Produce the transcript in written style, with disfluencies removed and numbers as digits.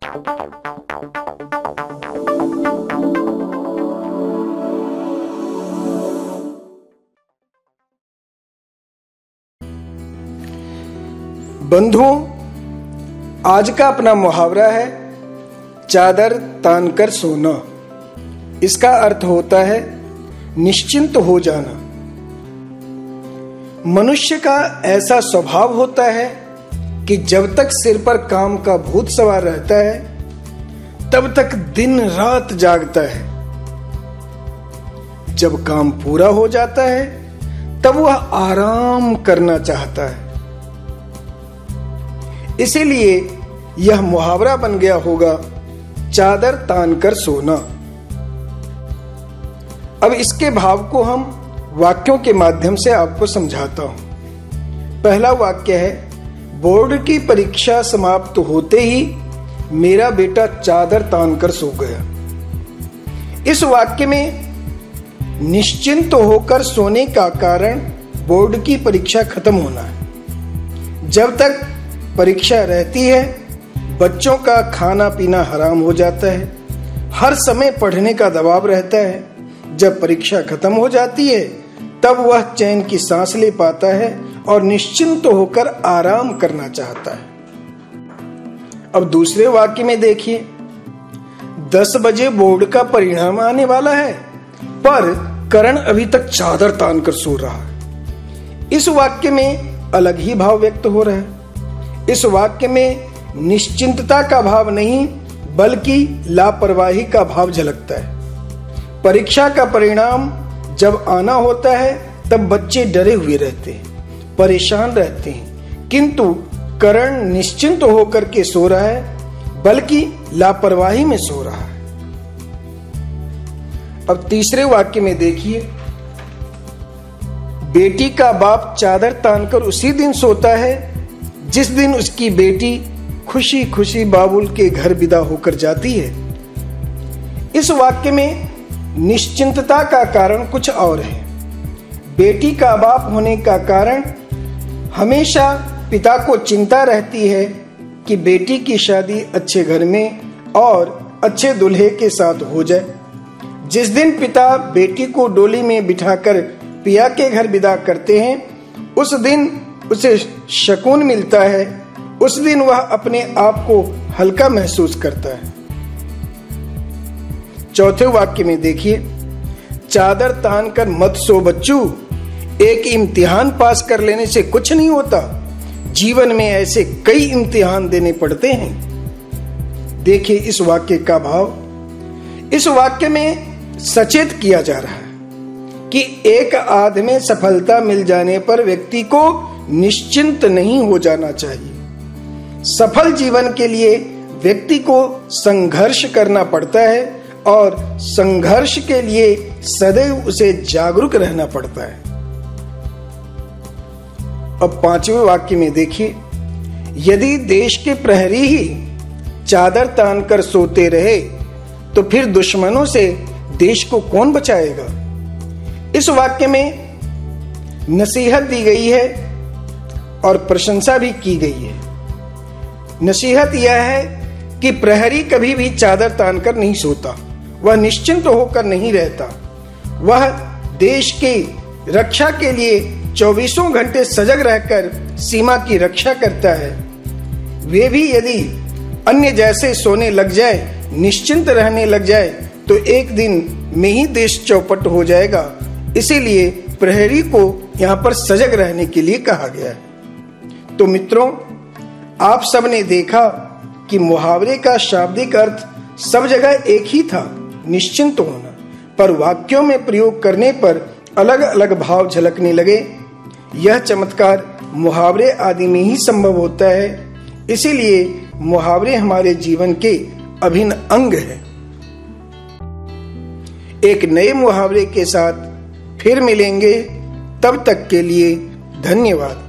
बंधुओं, आज का अपना मुहावरा है चादर तान कर सोना। इसका अर्थ होता है निश्चिंत हो जाना। मनुष्य का ऐसा स्वभाव होता है कि जब तक सिर पर काम का भूत सवार रहता है तब तक दिन रात जागता है। जब काम पूरा हो जाता है तब वह आराम करना चाहता है। इसीलिए यह मुहावरा बन गया होगा चादर तान कर सोना। अब इसके भाव को हम वाक्यों के माध्यम से आपको समझाता हूं। पहला वाक्य है, बोर्ड की परीक्षा समाप्त होते ही मेरा बेटा चादर तान कर सो गया। इस वाक्य में निश्चिंत होकर सोने का कारण बोर्ड की परीक्षा खत्म होना है। जब तक परीक्षा रहती है बच्चों का खाना पीना हराम हो जाता है, हर समय पढ़ने का दबाव रहता है। जब परीक्षा खत्म हो जाती है तब वह चैन की सांस ले पाता है और निश्चिंत होकर आराम करना चाहता है। अब दूसरे वाक्य में देखिए, 10 बजे बोर्ड का परिणाम आने वाला है पर करण अभी तक चादर तान कर सो रहा है। इस वाक्य में अलग ही भाव व्यक्त हो रहा है। इस वाक्य में निश्चिंतता का भाव नहीं बल्कि लापरवाही का भाव झलकता है। परीक्षा का परिणाम जब आना होता है तब बच्चे डरे हुए रहते हैं, परेशान रहते हैं, किंतु करण निश्चिंत होकर के सो रहा है बल्कि लापरवाही में सो रहा है। अब तीसरे वाक्य में देखिए, बेटी का बाप चादर तानकर उसी दिन सोता है जिस दिन उसकी बेटी खुशी खुशी बाबुल के घर विदा होकर जाती है। इस वाक्य में निश्चिंतता का कारण कुछ और है। बेटी का बाप होने का कारण हमेशा पिता को चिंता रहती है कि बेटी की शादी अच्छे घर में और अच्छे दूल्हे के साथ हो जाए। जिस दिन पिता बेटी को डोली में बिठाकर पिया के घर विदा करते हैं उस दिन उसे सुकून मिलता है। उस दिन वह अपने आप को हल्का महसूस करता है। चौथे वाक्य में देखिए, चादर तान कर मत सो बच्चू, एक इम्तिहान पास कर लेने से कुछ नहीं होता, जीवन में ऐसे कई इम्तिहान देने पड़ते हैं। देखिए इस वाक्य का भाव। इस वाक्य में सचेत किया जा रहा है कि एक आध में सफलता मिल जाने पर व्यक्ति को निश्चिंत नहीं हो जाना चाहिए। सफल जीवन के लिए व्यक्ति को संघर्ष करना पड़ता है और संघर्ष के लिए सदैव उसे जागरूक रहना पड़ता है। अब पांचवें वाक्य में देखिए, यदि देश के प्रहरी ही चादर तानकर सोते रहे तो फिर दुश्मनों से देश को कौन बचाएगा। इस वाक्य में नसीहत दी गई है और प्रशंसा भी की गई है। नसीहत यह है कि प्रहरी कभी भी चादर तानकर नहीं सोता, वह निश्चिंत होकर नहीं रहता। वह देश की रक्षा के लिए 24 घंटे सजग रहकर सीमा की रक्षा करता है। वे भी यदि अन्य जैसे सोने लग जाए, निश्चिंत रहने लग जाए तो एक दिन में ही देश चौपट हो जाएगा। इसीलिए प्रहरी को यहाँ पर सजग रहने के लिए कहा गया है। तो मित्रों, आप सबने देखा कि मुहावरे का शाब्दिक अर्थ सब जगह एक ही था, निश्चिंत होना, पर वाक्यों में प्रयोग करने पर अलग अलग भाव झलकने लगे। यह चमत्कार मुहावरे आदि में ही संभव होता है। इसीलिए मुहावरे हमारे जीवन के अभिन्न अंग हैं। एक नए मुहावरे के साथ फिर मिलेंगे, तब तक के लिए धन्यवाद।